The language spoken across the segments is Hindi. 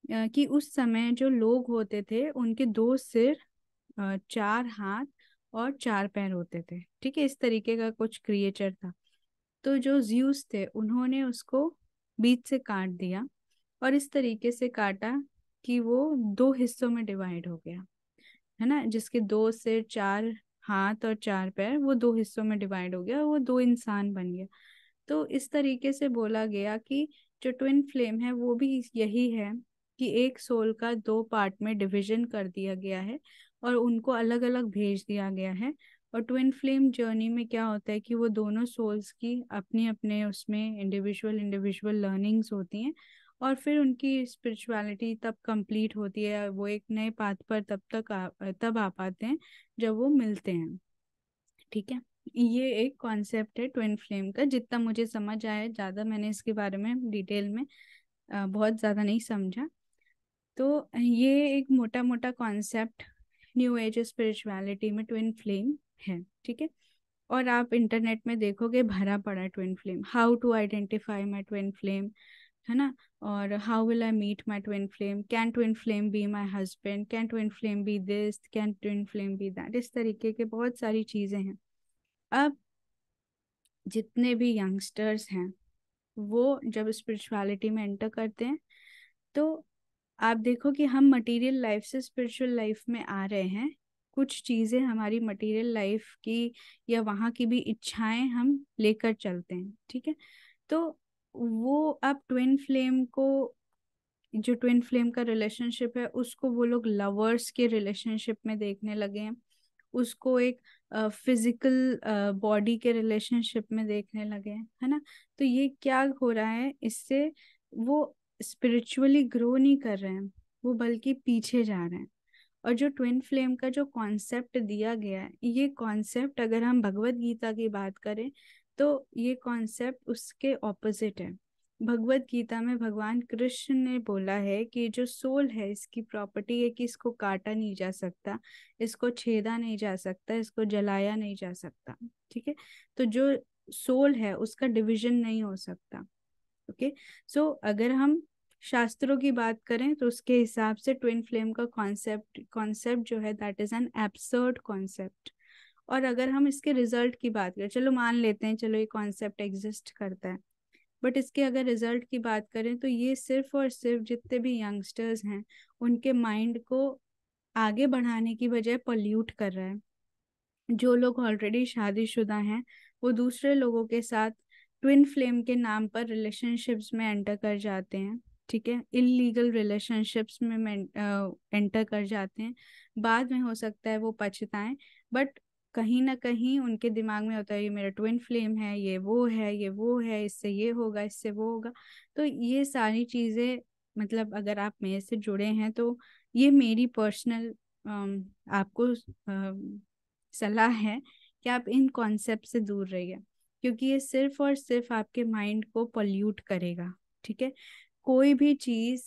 कि उस समय जो लोग होते थे उनके दो सिर, चार हाथ और चार पैर होते थे। ठीक है, इस तरीके का कुछ क्रिएचर था। तो जो ज्यूस थे उन्होंने उसको बीच से काट दिया, और इस तरीके से काटा कि वो दो हिस्सों में डिवाइड हो गया, है ना। जिसके दो सिर, चार हाथ और चार पैर, वो दो हिस्सों में डिवाइड हो गया, वो दो इंसान बन गया। तो इस तरीके से बोला गया कि जो ट्विन फ्लेम है वो भी यही है, कि एक सोल का दो पार्ट में डिवीजन कर दिया गया है और उनको अलग अलग भेज दिया गया है। और ट्विन फ्लेम जर्नी में क्या होता है कि वो दोनों सोल्स की अपनी अपने उसमें इंडिविजुअल इंडिविजुअल लर्निंग्स होती हैं, और फिर उनकी स्पिरिचुअलिटी तब कंप्लीट होती है, वो एक नए पाथ पर तब आ पाते हैं जब वो मिलते हैं। ठीक है, ये एक कॉन्सेप्ट है ट्विन फ्लेम का, जितना मुझे समझ आया। ज़्यादा मैंने इसके बारे में डिटेल में बहुत ज़्यादा नहीं समझा। तो ये एक मोटा मोटा कॉन्सेप्ट न्यू एज स्पिरिचुअलिटी में ट्विन फ्लेम है। ठीक है, और आप इंटरनेट में देखोगे भरा पड़ा है twin flame, how to identify my twin flame, है ना। और how will I meet my twin flame, can twin flame be my husband, can twin flame be this, can twin flame be that, इस तरीके के बहुत सारी चीज़ें हैं। अब जितने भी यंगस्टर्स हैं वो जब स्पिरिचुअलिटी में एंटर करते हैं, तो आप देखो कि हम मटेरियल लाइफ से स्पिरिचुअल लाइफ में आ रहे हैं। कुछ चीज़ें हमारी मटेरियल लाइफ की या वहाँ की भी इच्छाएं हम लेकर चलते हैं। ठीक है, तो वो अब ट्विन फ्लेम को, जो ट्विन फ्लेम का रिलेशनशिप है उसको वो लोग लवर्स के रिलेशनशिप में देखने लगे हैं, उसको एक फिजिकल बॉडी के रिलेशनशिप में देखने लगे हैं, है ना। तो ये क्या हो रहा है इससे, वो स्पिरिचुअली ग्रो नहीं कर रहे हैं, वो बल्कि पीछे जा रहे हैं। और जो ट्विन फ्लेम का जो कॉन्सेप्ट दिया गया है, ये कॉन्सेप्ट अगर हम भगवत गीता की बात करें तो ये कॉन्सेप्ट उसके ऑपोजिट है। भगवत गीता में भगवान कृष्ण ने बोला है कि जो सोल है इसकी प्रॉपर्टी है कि इसको काटा नहीं जा सकता, इसको छेदा नहीं जा सकता, इसको जलाया नहीं जा सकता। ठीक है, तो जो सोल है उसका डिवीजन नहीं हो सकता। ओके, सो अगर हम शास्त्रों की बात करें तो उसके हिसाब से ट्विन फ्लेम का कॉन्सेप्ट कॉन्सेप्ट जो है that is an absurd concept. और अगर हम इसके रिजल्ट की बात करें, चलो मान लेते हैं, चलो ये कॉन्सेप्ट एग्जिस्ट करता है, बट इसके अगर रिजल्ट की बात करें तो ये सिर्फ और सिर्फ जितने भी यंगस्टर्स हैं उनके माइंड को आगे बढ़ाने की बजाय पॉल्यूट कर रहा है। जो लोग ऑलरेडी शादीशुदा हैं वो दूसरे लोगों के साथ ट्विन फ्लेम के नाम पर रिलेशनशिप्स में एंटर कर जाते हैं। ठीक है, इलीगल रिलेशनशिप्स में एंटर कर जाते हैं। बाद में हो सकता है वो पछताएं, बट कहीं ना कहीं उनके दिमाग में होता है ये मेरा ट्विन फ्लेम है, ये वो है, ये वो है, इससे ये होगा, इससे वो होगा। तो ये सारी चीज़ें, मतलब अगर आप मेरे से जुड़े हैं तो ये मेरी पर्सनल आपको सलाह है कि आप इन कॉन्सेप्ट से दूर रहिए, क्योंकि ये सिर्फ और सिर्फ आपके माइंड को पॉल्यूट करेगा। ठीक है, कोई भी चीज़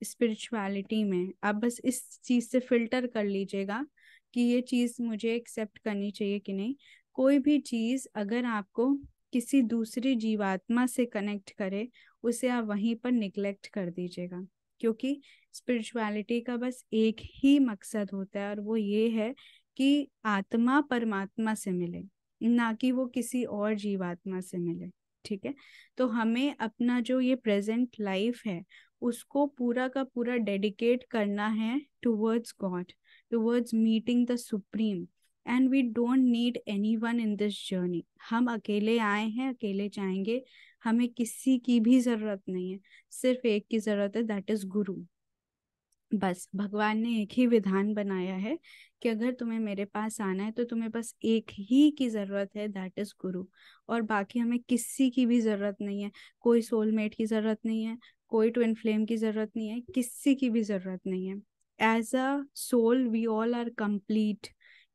स्पिरिचुअलिटी में आप बस इस चीज़ से फिल्टर कर लीजिएगा कि ये चीज़ मुझे एक्सेप्ट करनी चाहिए कि नहीं। कोई भी चीज़ अगर आपको किसी दूसरी जीवात्मा से कनेक्ट करे, उसे आप वहीं पर निग्लेक्ट कर दीजिएगा, क्योंकि स्पिरिचुअलिटी का बस एक ही मकसद होता है और वो ये है कि आत्मा परमात्मा से मिले, ना कि वो किसी और जीवात्मा से मिले। ठीक है, तो हमें अपना जो ये प्रेजेंट लाइफ है उसको पूरा का पूरा डेडिकेट करना है towards god, towards meeting the supreme. And we don't need any one in this journey. हम अकेले आए हैं, अकेले जाएंगे, हमें किसी की भी जरूरत नहीं है, सिर्फ एक की जरूरत है, दैट इज गुरु। बस भगवान ने एक ही विधान बनाया है कि अगर तुम्हें मेरे पास आना है तो तुम्हें बस एक ही की जरूरत है, दैट इज गुरु। और बाकी हमें किसी की भी जरूरत नहीं है, कोई सोलमेट की जरूरत नहीं है, कोई ट्विन फ्लेम की जरूरत नहीं है, किसी की भी जरूरत नहीं है। As a soul we all are complete,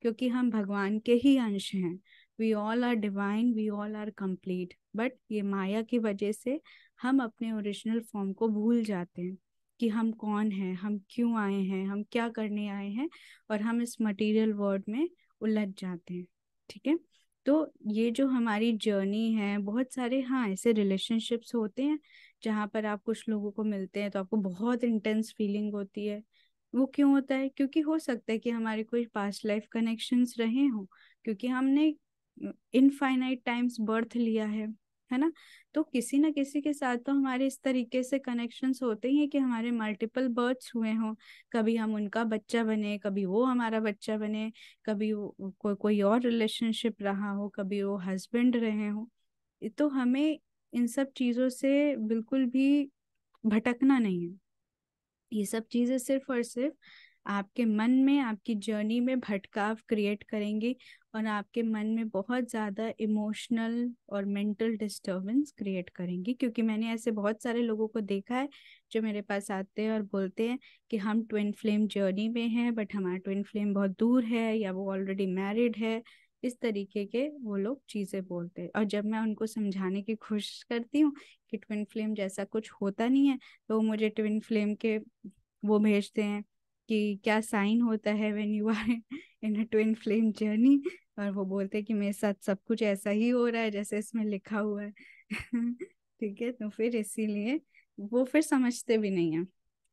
क्योंकि हम भगवान के ही अंश हैं। We all are divine, we all are complete, but ये माया की वजह से हम अपने ओरिजिनल फॉर्म को भूल जाते हैं कि हम कौन हैं, हम क्यों आए हैं, हम क्या करने आए हैं, और हम इस मटेरियल वर्ल्ड में उलझ जाते हैं। ठीक है, तो ये जो हमारी जर्नी है, बहुत सारे हाँ ऐसे रिलेशनशिप्स होते हैं जहाँ पर आप कुछ लोगों को मिलते हैं तो आपको बहुत इंटेंस फीलिंग होती है। वो क्यों होता है? क्योंकि हो सकता है कि हमारे कोई पास्ट लाइफ कनेक्शंस रहे हों, क्योंकि हमने इनफाइनाइट टाइम्स बर्थ लिया है ना। तो किसी ना किसी के साथ तो हमारे इस तरीके से कनेक्शंस होते ही हैं कि हमारे मल्टीपल बर्थ्स हुए हों। कभी हम उनका बच्चा बने, कभी वो हमारा बच्चा बने, कभी कोई और रिलेशनशिप रहा हो, कभी वो हस्बैंड रहे हो। तो हमें इन सब चीज़ों से बिल्कुल भी भटकना नहीं है। ये सब चीजें सिर्फ और सिर्फ आपके मन में, आपकी जर्नी में भटकाव क्रिएट करेंगी, और आपके मन में बहुत ज्यादा इमोशनल और मेंटल डिस्टरबेंस क्रिएट करेंगी। क्योंकि मैंने ऐसे बहुत सारे लोगों को देखा है जो मेरे पास आते हैं और बोलते हैं कि हम ट्विन फ्लेम जर्नी में हैं, बट हमारा ट्विन फ्लेम बहुत दूर है, या वो ऑलरेडी मैरिड है। इस तरीके के वो लोग चीजें बोलते हैं, और जब मैं उनको समझाने की कोशिश करती हूँ कि ट्विन फ्लेम जैसा कुछ होता नहीं है, तो मुझे ट्विन फ्लेम के वो भेजते हैं कि क्या साइन होता है when you are in a twin flame journey. और वो बोलते हैं कि मेरे साथ सब कुछ ऐसा ही हो रहा है जैसे इसमें लिखा हुआ है। ठीक है, तो फिर इसीलिए वो फिर समझते भी नहीं है।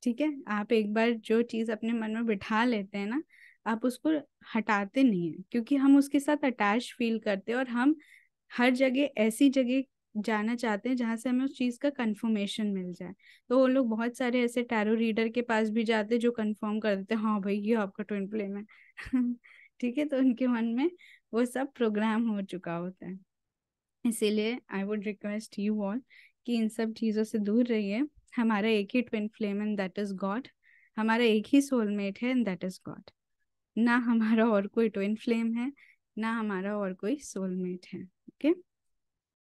ठीक है, आप एक बार जो चीज़ अपने मन में बिठा लेते हैं ना, आप उसको हटाते नहीं है, क्योंकि हम उसके साथ अटैच फील करते हैं, और हम हर जगह ऐसी जगह जाना चाहते हैं जहां से हमें उस चीज का कंफर्मेशन मिल जाए। तो वो लोग बहुत सारे ऐसे टैरो रीडर के पास भी जाते हैं जो कंफर्म कर देते हैं, हाँ भाई ये आपका ट्विन फ्लेम है। ठीक है, तो उनके मन में वो सब प्रोग्राम हो चुका होता है। इसीलिए I would request you all कि इन सब चीज़ों से दूर रहिए। हमारा एक ही twin flame and that is God. हमारा एक ही सोलमेट है एंड दैट इज गॉड। ना हमारा और कोई ट्विन फ्लेम है, ना हमारा और कोई सोलमेट है। ओके।